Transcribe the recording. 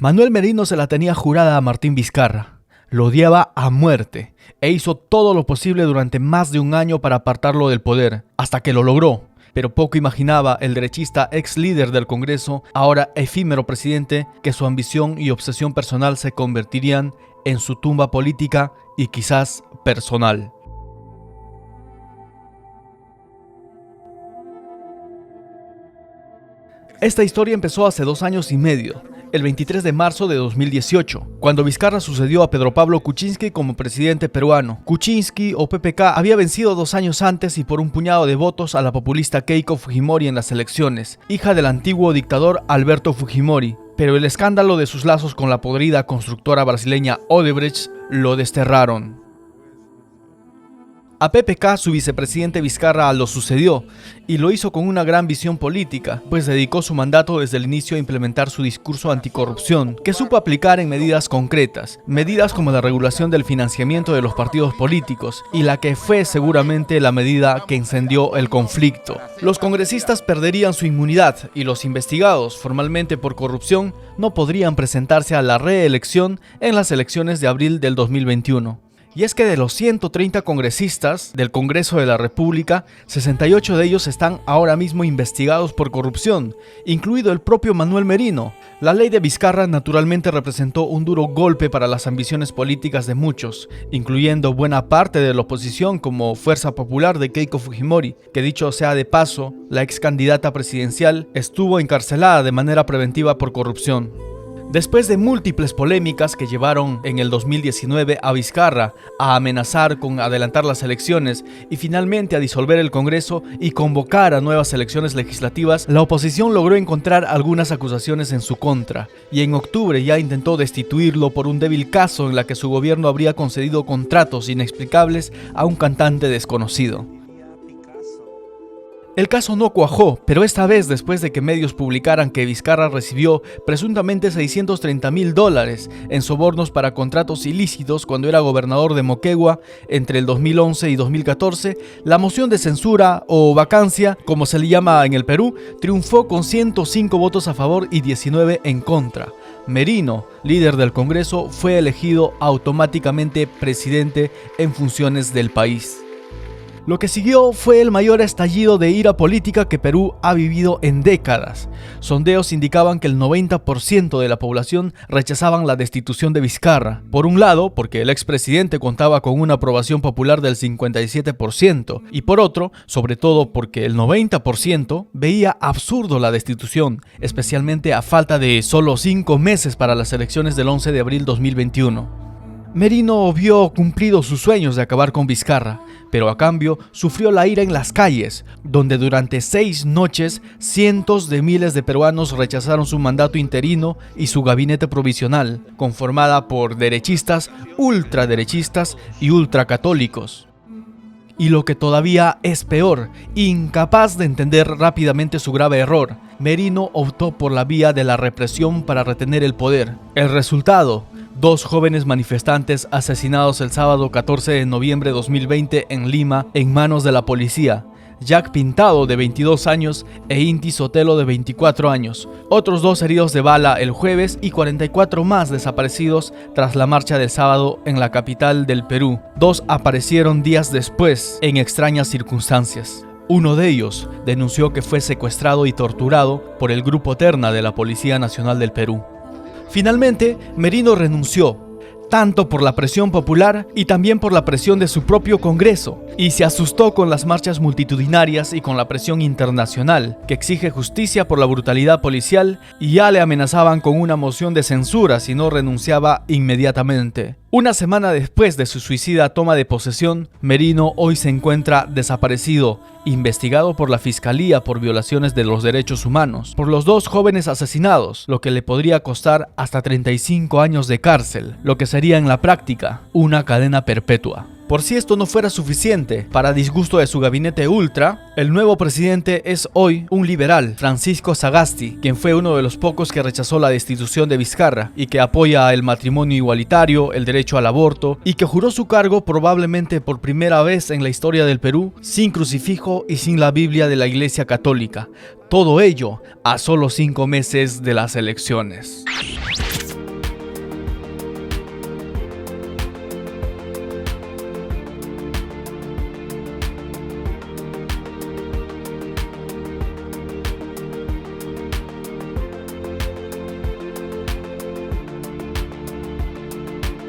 Manuel Merino se la tenía jurada a Martín Vizcarra. Lo odiaba a muerte e hizo todo lo posible durante más de un año para apartarlo del poder, hasta que lo logró. Pero poco imaginaba el derechista ex líder del Congreso, ahora efímero presidente, que su ambición y obsesión personal se convertirían en su tumba política y quizás personal. Esta historia empezó hace 2 años y medio, el 23 de marzo de 2018, cuando Vizcarra sucedió a Pedro Pablo Kuczynski como presidente peruano. Kuczynski, o PPK, había vencido 2 años antes y por un puñado de votos a la populista Keiko Fujimori en las elecciones, hija del antiguo dictador Alberto Fujimori. Pero el escándalo de sus lazos con la podrida constructora brasileña Odebrecht lo desterraron. A PPK su vicepresidente Vizcarra lo sucedió, y lo hizo con una gran visión política, pues dedicó su mandato desde el inicio a implementar su discurso anticorrupción, que supo aplicar en medidas concretas, medidas como la regulación del financiamiento de los partidos políticos, y la que fue seguramente la medida que encendió el conflicto. Los congresistas perderían su inmunidad, y los investigados formalmente por corrupción no podrían presentarse a la reelección en las elecciones de abril del 2021. Y es que de los 130 congresistas del Congreso de la República, 68 de ellos están ahora mismo investigados por corrupción, incluido el propio Manuel Merino. La ley de Vizcarra naturalmente representó un duro golpe para las ambiciones políticas de muchos, incluyendo buena parte de la oposición como Fuerza Popular de Keiko Fujimori, que dicho sea de paso, la ex candidata presidencial estuvo encarcelada de manera preventiva por corrupción. Después de múltiples polémicas que llevaron en el 2019 a Vizcarra a amenazar con adelantar las elecciones y finalmente a disolver el Congreso y convocar a nuevas elecciones legislativas, la oposición logró encontrar algunas acusaciones en su contra y en octubre ya intentó destituirlo por un débil caso en la que su gobierno habría concedido contratos inexplicables a un cantante desconocido. El caso no cuajó, pero esta vez después de que medios publicaran que Vizcarra recibió presuntamente $630,000 en sobornos para contratos ilícitos cuando era gobernador de Moquegua entre el 2011 y 2014, la moción de censura o vacancia, como se le llama en el Perú, triunfó con 105 votos a favor y 19 en contra. Merino, líder del Congreso, fue elegido automáticamente presidente en funciones del país. Lo que siguió fue el mayor estallido de ira política que Perú ha vivido en décadas. Sondeos indicaban que el 90% de la población rechazaban la destitución de Vizcarra. Por un lado, porque el expresidente contaba con una aprobación popular del 57%, y por otro, sobre todo porque el 90% veía absurdo la destitución, especialmente a falta de solo 5 meses para las elecciones del 11 de abril 2021. Merino vio cumplidos sus sueños de acabar con Vizcarra, pero a cambio sufrió la ira en las calles, donde durante 6 noches cientos de miles de peruanos rechazaron su mandato interino y su gabinete provisional, conformada por derechistas, ultraderechistas y ultracatólicos. Y lo que todavía es peor, incapaz de entender rápidamente su grave error, Merino optó por la vía de la represión para retener el poder. El resultado: 2 jóvenes manifestantes asesinados el sábado 14 de noviembre de 2020 en Lima en manos de la policía. Jack Pintado, de 22 años, e Inti Sotelo, de 24 años. Otros 2 heridos de bala el jueves y 44 más desaparecidos tras la marcha del sábado en la capital del Perú. 2 aparecieron días después en extrañas circunstancias. Uno de ellos denunció que fue secuestrado y torturado por el Grupo Terna de la Policía Nacional del Perú. Finalmente, Merino renunció, tanto por la presión popular y también por la presión de su propio Congreso, y se asustó con las marchas multitudinarias y con la presión internacional, que exige justicia por la brutalidad policial, y ya le amenazaban con una moción de censura si no renunciaba inmediatamente. Una semana después de su suicida toma de posesión, Merino hoy se encuentra desaparecido, investigado por la Fiscalía por violaciones de los derechos humanos, por los 2 jóvenes asesinados, lo que le podría costar hasta 35 años de cárcel, lo que sería en la práctica una cadena perpetua. Por si esto no fuera suficiente, para disgusto de su gabinete ultra, el nuevo presidente es hoy un liberal, Francisco Sagasti, quien fue uno de los pocos que rechazó la destitución de Vizcarra y que apoya el matrimonio igualitario, el derecho al aborto, y que juró su cargo probablemente por primera vez en la historia del Perú sin crucifijo y sin la Biblia de la Iglesia Católica. Todo ello a solo 5 meses de las elecciones.